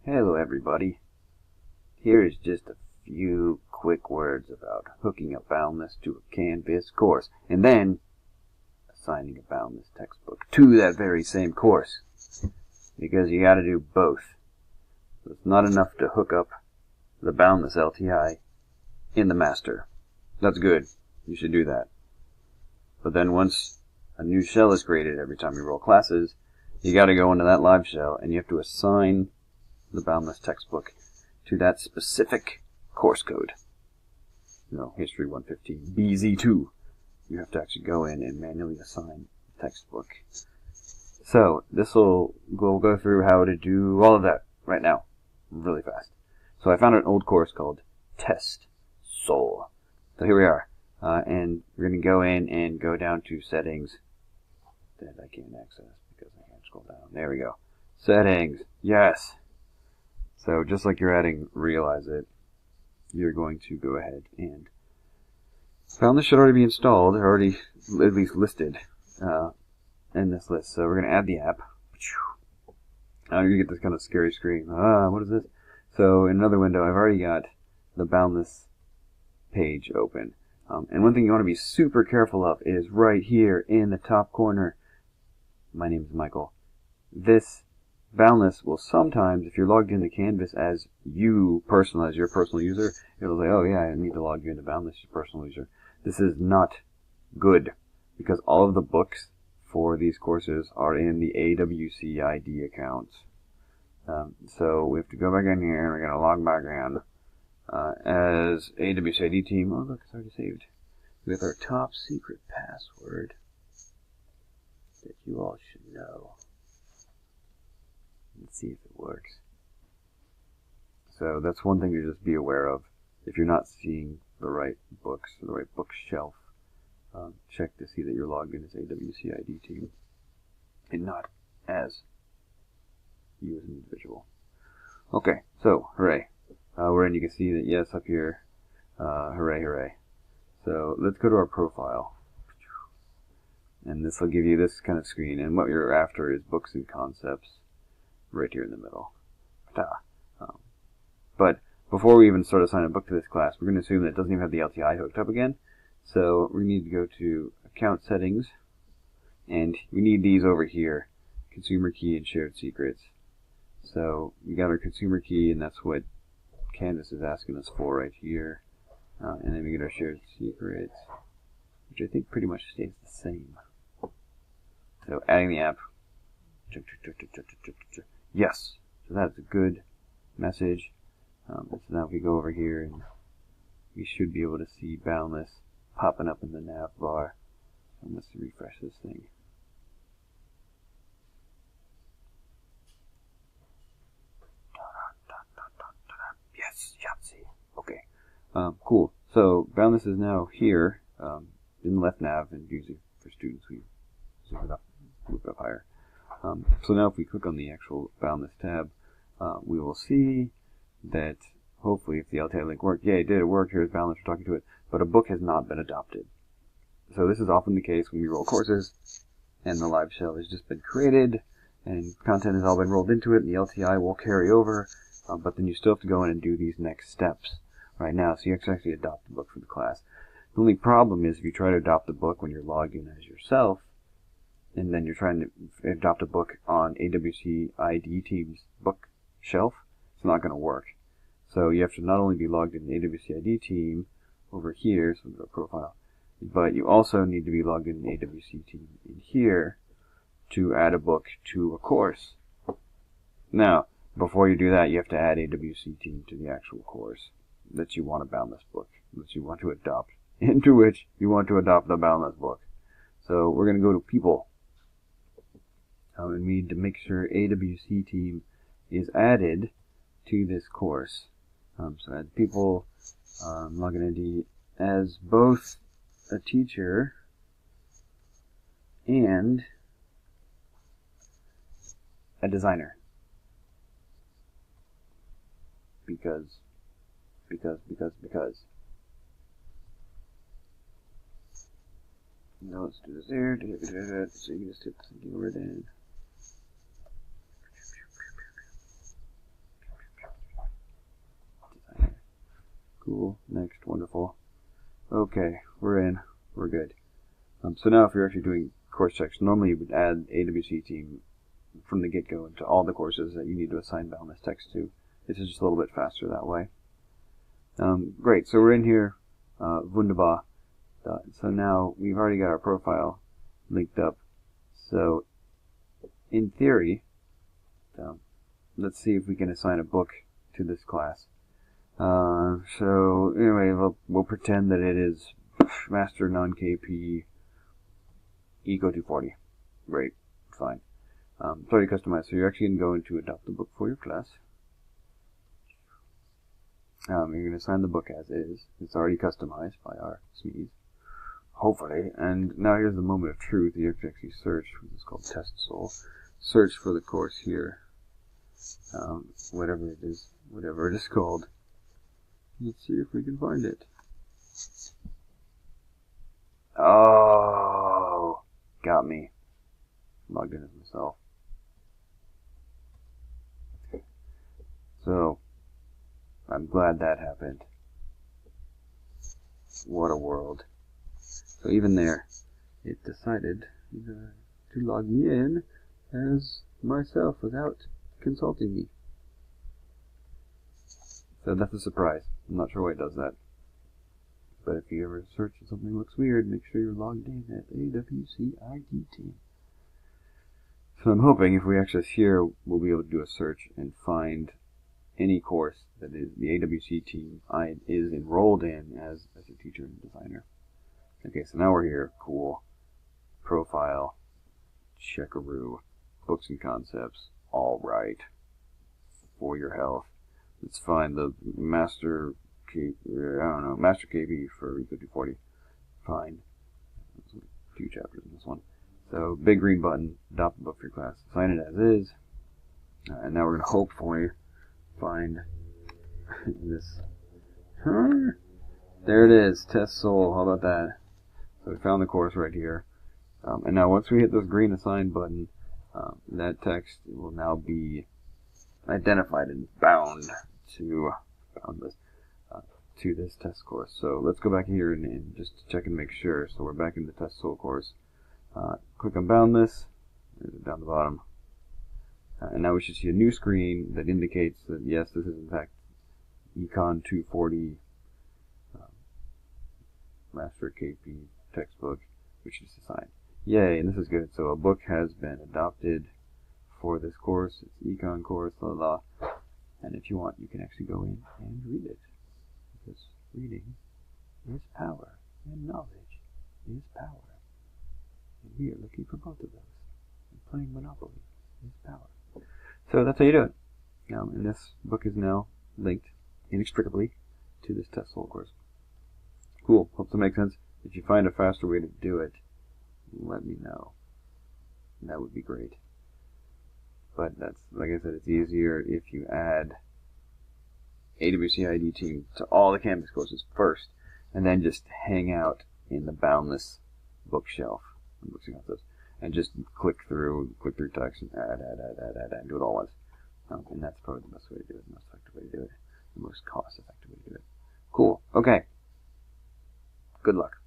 Hello everybody. Here is just a few quick words about hooking up Boundless to a Canvas course and then assigning a Boundless textbook to that very same course, because you got to do both. So it's not enough to hook up the Boundless LTI in the master. That's good. You should do that. But then once a new shell is created every time you roll classes, you got to go into that live shell and you have to assign the Boundless textbook to that specific course code. History 115, BZ2. You have to actually go in and manually assign the textbook. So we'll go through how to do all of that right now, really fast. So I found an old course called Test Soul. So here we are, and we're going to go in and go down to settings that I can't access because I can't scroll down. There we go. Settings, yes. So just like you're adding Realize It, you're going to go ahead and Boundless should already be installed, already at least listed in this list. So we're going to add the app. Now you're going to get this kind of scary screen. What is this? So in another window, I've already got the Boundless page open. And one thing you want to be super careful of is right here in the top corner. My name is Michael. This Boundless will sometimes, if you're logged into Canvas as your personal user, it'll say, oh yeah, I need to log you into Boundless, your personal user. This is not good, because all of the books for these courses are in the AWC ID accounts. So we have to go back in here, and we're going to log back in as AWC ID team. Oh look, it's already saved. With our top secret password that you all should know. Let's see if it works. So that's one thing to just be aware of. If you're not seeing the right books, the right bookshelf, check to see that you're logged in as AWC ID team and not as you as an individual. Okay, so hooray. We're in. You can see that yes up here. Hooray, hooray. So let's go to our profile. And this will give you this kind of screen. And what you're after is books and concepts. Right here in the middle. But before we even start assigning a book to this class, we're going to assume that it doesn't even have the LTI hooked up again. So we need to go to Account Settings, and we need these over here, Consumer Key and Shared Secrets. So we got our consumer key, and that's what Canvas is asking us for right here. And then we get our Shared Secrets, which I think pretty much stays the same. So adding the app. Yes, so that's a good message. So now if we go over here, and we should be able to see Boundless popping up in the nav bar. So let's refresh this thing. Yes, Yahtzee. Okay, cool. So Boundless is now here in the left nav, and usually for students we zoom it up, move it up higher. So now if we click on the actual Boundless tab, we will see that hopefully if the LTI link worked, yeah, it did, it worked, here's Boundless, we're talking to it, but a book has not been adopted. So this is often the case when we roll courses and the live shell has just been created and content has all been rolled into it and the LTI will carry over, but then you still have to go in and do these next steps right now, so you have to actually adopt the book for the class. The only problem is if you try to adopt the book when you're logged in as yourself, and then you're trying to adopt a book on AWC ID team's bookshelf, it's not going to work. So you have to not only be logged in the AWC ID team over here, so the profile, but you also need to be logged in the AWC team in here to add a book to a course. Now, before you do that, you have to add AWC team to the actual course that you want a Boundless book, that you want to adopt, into which you want to adopt the Boundless book. So we're going to go to People. And we need to make sure AWC team is added to this course. So add people, login ID as both a teacher and a designer. Because. Now let's do this there. So you just hit something over there. Cool. Next. Wonderful. Okay, we're in. We're good. So now if you're actually doing course checks, normally you would add AWC team from the get-go into all the courses that you need to assign Boundless text to. This is just a little bit faster that way. Great, so we're in here. Wunderbar. So now we've already got our profile linked up. So in theory, let's see if we can assign a book to this class. So anyway, we'll pretend that it is Master Non-KP Eco 240. Great, fine. It's already customized, so you're actually going to go into adopt the book for your class. You're going to assign the book as is. It's already customized by our SMEs, hopefully. And now here's the moment of truth. You have to actually search. It's called Test Soul. Search for the course here. Whatever it is called. Let's see if we can find it. Oh, got me. Logged in as myself. So, I'm glad that happened. What a world. So even there, it decided to log me in as myself without consulting me. So that's a surprise. I'm not sure why it does that. But if you ever search and something looks weird, make sure you're logged in at AWC ID team. So I'm hoping if we access here, we'll be able to do a search and find any course that is the AWC team is enrolled in as a teacher and designer. Okay, so now we're here. Cool. Profile. Checkaroo. Books and concepts. All right. For your health. Let's find the Master KP for Eco 240. Fine. There's 2 chapters in this one. So, big green button, adopt the book for your class. Sign it as is. And now we're going to hopefully find this. There it is, Test Soul. How about that? So we found the course right here. And now once we hit this green assign button, that text will now be identified and bound to this test course. So let's go back here and just check and make sure. So we're back in the Test Soul course. Click on Boundless, down the bottom. And now we should see a new screen that indicates that yes, this is in fact Econ 240 Master KP textbook, which is assigned. Yay, and this is good. So a book has been adopted for this course. It's Econ course, blah, blah, blah. And if you want, you can actually go in and read it. Because reading is power, and knowledge is power. And we are looking for both of those. And playing Monopoly is power. So that's how you do it. And this book is now linked inextricably to this Test Soul course. Cool. Hope that makes sense. If you find a faster way to do it, let me know. That would be great. But that's, like I said, it's easier if you add AWC ID team to all the Canvas courses first, and then just hang out in the Boundless bookshelf, and just click through text and add, and do it all at once. And that's probably the best way to do it, the most effective way to do it, the most cost-effective way to do it. Cool. Okay. Good luck.